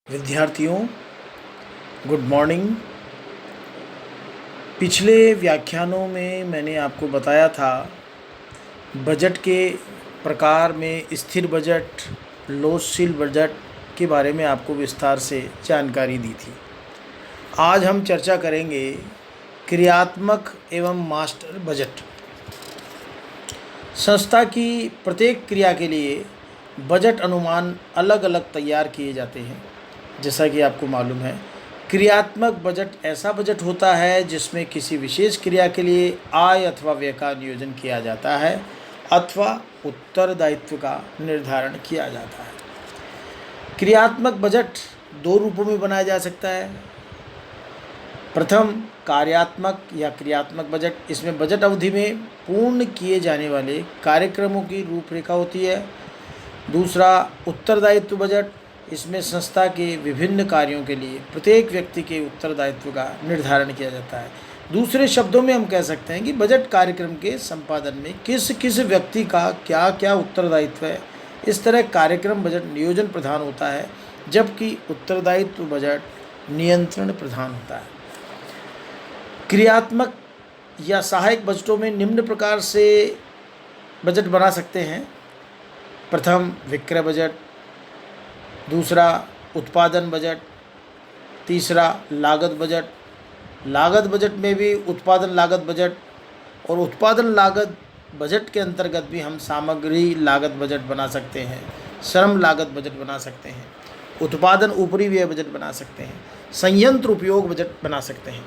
विद्यार्थियों, good morning. पिछले व्याख्यानों में मैंने आपको बताया था बजट के प्रकार में स्थिर बजट, लोचशील बजट के बारे में आपको विस्तार से जानकारी दी थी। आज हम चर्चा करेंगे क्रियात्मक एवं मास्टर बजट। संस्था की प्रत्येक क्रिया के लिए बजट अनुमान अलग अलग तैयार किए जाते हैं। जैसा कि आपको मालूम है, क्रियात्मक बजट ऐसा बजट होता है जिसमें किसी विशेष क्रिया के लिए आय अथवा व्यय का नियोजन किया जाता है अथवा उत्तरदायित्व का निर्धारण किया जाता है। क्रियात्मक बजट दो रूपों में बनाया जा सकता है। प्रथम, कार्यात्मक या क्रियात्मक बजट। इसमें बजट अवधि में पूर्ण किए जाने वाले कार्यक्रमों की रूपरेखा होती है। दूसरा, उत्तरदायित्व बजट। इसमें संस्था के विभिन्न कार्यों के लिए प्रत्येक व्यक्ति के उत्तरदायित्व का निर्धारण किया जाता है। दूसरे शब्दों में हम कह सकते हैं कि बजट कार्यक्रम के संपादन में किस किस व्यक्ति का क्या क्या उत्तरदायित्व है। इस तरह कार्यक्रम बजट नियोजन प्रधान होता है, जबकि उत्तरदायित्व बजट नियंत्रण प्रधान होता है। क्रियात्मक या सहायक बजटों में निम्न प्रकार से बजट बना सकते हैं। प्रथम, विक्रय बजट। दूसरा, उत्पादन बजट। तीसरा, लागत बजट। लागत बजट में भी उत्पादन लागत बजट और उत्पादन लागत बजट के अंतर्गत भी हम सामग्री लागत बजट बना सकते हैं, श्रम लागत बजट बना सकते हैं, उत्पादन ऊपरी व्यय बजट बना सकते हैं, संयंत्र उपयोग बजट बना सकते हैं।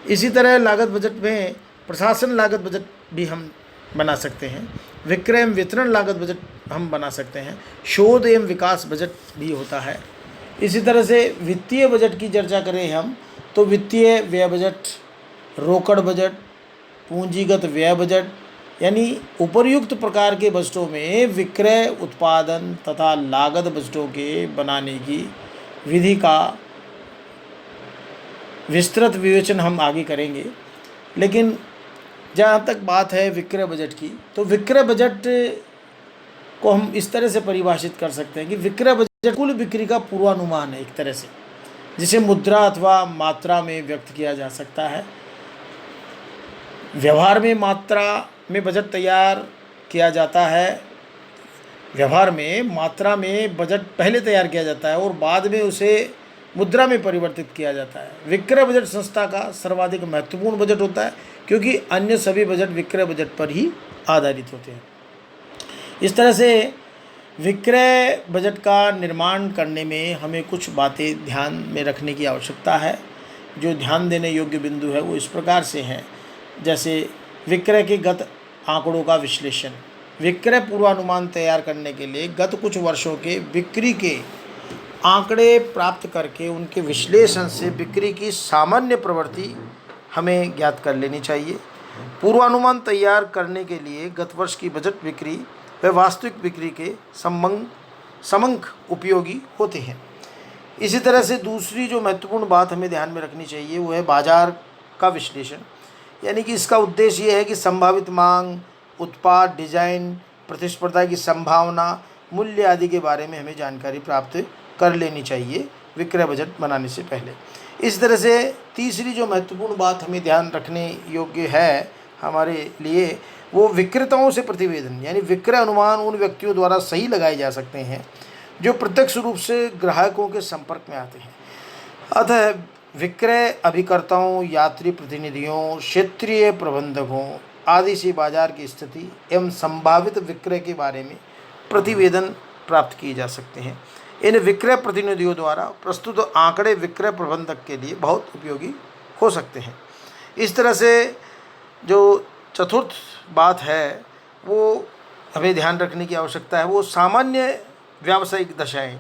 इसी तरह लागत बजट में प्रशासन लागत बजट भी हम बना सकते हैं। विक्रय एवं वितरण लागत बजट हम बना सकते हैं। शोध एवं विकास बजट भी होता है। इसी तरह से वित्तीय बजट की चर्चा करें हम तो वित्तीय व्यय बजट, रोकड़ बजट, पूंजीगत व्यय बजट, यानी उपर्युक्त प्रकार के बजटों में विक्रय, उत्पादन तथा लागत बजटों के बनाने की विधि का विस्तृत विवेचन हम आगे करेंगे। लेकिन जहाँ तक बात है विक्रय बजट की, तो विक्रय बजट को हम इस तरह से परिभाषित कर सकते हैं कि विक्रय बजट कुल बिक्री का पूर्वानुमान है, एक तरह से, जिसे मुद्रा अथवा मात्रा में व्यक्त किया जा सकता है। व्यवहार में मात्रा में बजट तैयार किया जाता है। व्यवहार में मात्रा में बजट पहले तैयार किया जाता है और बाद में उसे मुद्रा में परिवर्तित किया जाता है। विक्रय बजट संस्था का सर्वाधिक महत्वपूर्ण बजट होता है, क्योंकि अन्य सभी बजट विक्रय बजट पर ही आधारित होते हैं। इस तरह से विक्रय बजट का निर्माण करने में हमें कुछ बातें ध्यान में रखने की आवश्यकता है। जो ध्यान देने योग्य बिंदु है वो इस प्रकार से हैं। जैसे विक्रय के गत आंकड़ों का विश्लेषण। विक्रय पूर्वानुमान तैयार करने के लिए गत कुछ वर्षों के बिक्री के आंकड़े प्राप्त करके उनके विश्लेषण से बिक्री की सामान्य प्रवृत्ति हमें ज्ञात कर लेनी चाहिए। पूर्वानुमान तैयार करने के लिए गत वर्ष की बजट बिक्री व वास्तविक बिक्री के समंक उपयोगी होते हैं। इसी तरह से दूसरी जो महत्वपूर्ण बात हमें ध्यान में रखनी चाहिए वो है बाजार का विश्लेषण। यानी कि इसका उद्देश्य ये है कि संभावित मांग, उत्पाद डिजाइन, प्रतिस्पर्धा की संभावना, मूल्य आदि के बारे में हमें जानकारी प्राप्त कर लेनी चाहिए विक्रय बजट बनाने से पहले। इस तरह से तीसरी जो महत्वपूर्ण बात हमें ध्यान रखने योग्य है हमारे लिए, वो विक्रेताओं से प्रतिवेदन, यानी विक्रय अनुमान उन व्यक्तियों द्वारा सही लगाए जा सकते हैं जो प्रत्यक्ष रूप से ग्राहकों के संपर्क में आते हैं। अतः विक्रय अभिकर्ताओं, यात्री प्रतिनिधियों, क्षेत्रीय प्रबंधकों आदि से बाजार की स्थिति एवं संभावित विक्रय के बारे में प्रतिवेदन प्राप्त किए जा सकते हैं। इन विक्रय प्रतिनिधियों द्वारा प्रस्तुत आंकड़े विक्रय प्रबंधक के लिए बहुत उपयोगी हो सकते हैं। इस तरह से जो चतुर्थ बात है वो हमें ध्यान रखने की आवश्यकता है, वो सामान्य व्यावसायिक दशाएं,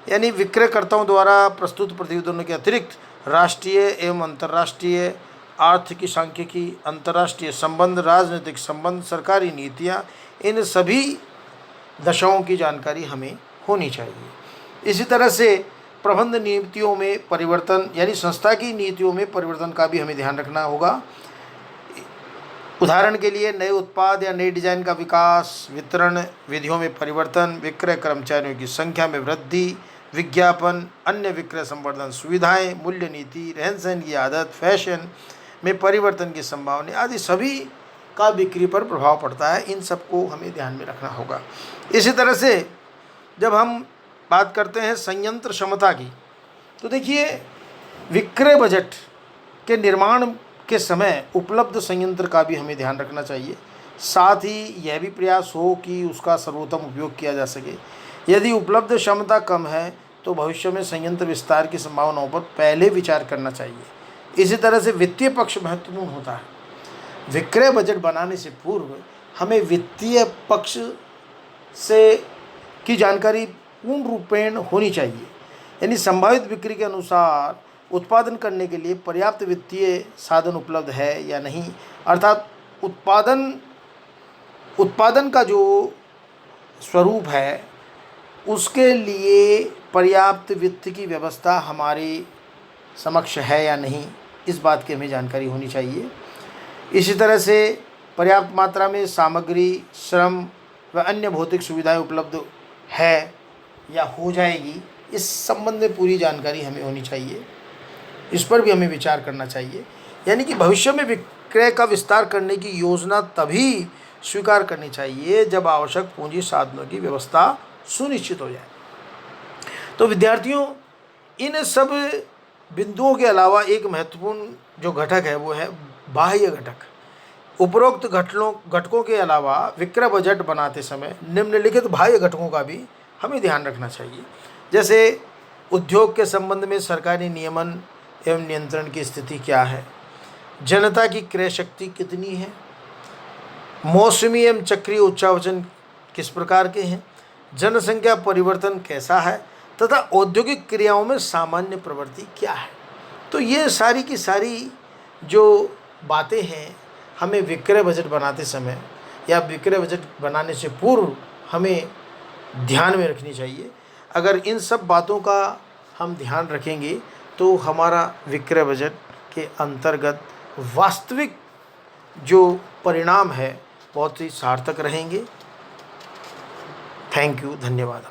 यानी विक्रयकर्ताओं द्वारा प्रस्तुत प्रतिवेदनों के अतिरिक्त राष्ट्रीय एवं अंतर्राष्ट्रीय आर्थिक, सांख्यिकी, अंतर्राष्ट्रीय संबंध, राजनीतिक संबंध, सरकारी नीतियाँ, इन सभी दशाओं की जानकारी हमें होनी चाहिए। इसी तरह से प्रबंध नीतियों में परिवर्तन, यानी संस्था की नीतियों में परिवर्तन का भी हमें ध्यान रखना होगा। उदाहरण के लिए नए उत्पाद या नए डिजाइन का विकास, वितरण विधियों में परिवर्तन, विक्रय कर्मचारियों की संख्या में वृद्धि, विज्ञापन, अन्य विक्रय संवर्धन सुविधाएं, मूल्य नीति, रहन सहन की आदत, फैशन में परिवर्तन की संभावना आदि सभी का बिक्री पर प्रभाव पड़ता है। इन सबको हमें ध्यान में रखना होगा। इसी तरह से जब हम बात करते हैं संयंत्र क्षमता की, तो देखिए विक्रय बजट के निर्माण के समय उपलब्ध संयंत्र का भी हमें ध्यान रखना चाहिए। साथ ही यह भी प्रयास हो कि उसका सर्वोत्तम उपयोग किया जा सके। यदि उपलब्ध क्षमता कम है तो भविष्य में संयंत्र विस्तार की संभावनाओं पर पहले विचार करना चाहिए। इसी तरह से वित्तीय पक्ष महत्वपूर्ण होता है। विक्रय बजट बनाने से पूर्व हमें वित्तीय पक्ष से की जानकारी पूर्ण रूपेण होनी चाहिए, यानी संभावित बिक्री के अनुसार उत्पादन करने के लिए पर्याप्त वित्तीय साधन उपलब्ध है या नहीं, अर्थात उत्पादन का जो स्वरूप है उसके लिए पर्याप्त वित्त की व्यवस्था हमारे समक्ष है या नहीं, इस बात की हमें जानकारी होनी चाहिए। इसी तरह से पर्याप्त मात्रा में सामग्री, श्रम व अन्य भौतिक सुविधाएं उपलब्ध है या हो जाएगी, इस संबंध में पूरी जानकारी हमें होनी चाहिए। इस पर भी हमें विचार करना चाहिए। यानी कि भविष्य में विक्रय का विस्तार करने की योजना तभी स्वीकार करनी चाहिए जब आवश्यक पूंजी साधनों की व्यवस्था सुनिश्चित हो जाए। तो विद्यार्थियों, इन सब बिंदुओं के अलावा एक महत्वपूर्ण जो घटक है वो है बाह्य घटक। उपरोक्त घटकों के अलावा विक्रय बजट बनाते समय निम्नलिखित बाह्य घटकों का भी हमें ध्यान रखना चाहिए। जैसे उद्योग के संबंध में सरकारी नियमन एवं नियंत्रण की स्थिति क्या है, जनता की क्रय शक्ति कितनी है, मौसमी एवं चक्रीय उच्चावचन किस प्रकार के हैं, जनसंख्या परिवर्तन कैसा है तथा औद्योगिक क्रियाओं में सामान्य प्रवृत्ति क्या है। तो ये सारी की सारी जो बातें हैं हमें विक्रय बजट बनाते समय या विक्रय बजट बनाने से पूर्व हमें ध्यान में रखनी चाहिए। अगर इन सब बातों का हम ध्यान रखेंगे तो हमारा विक्रय बजट के अंतर्गत वास्तविक जो परिणाम है बहुत ही सार्थक रहेंगे। थैंक यू, धन्यवाद।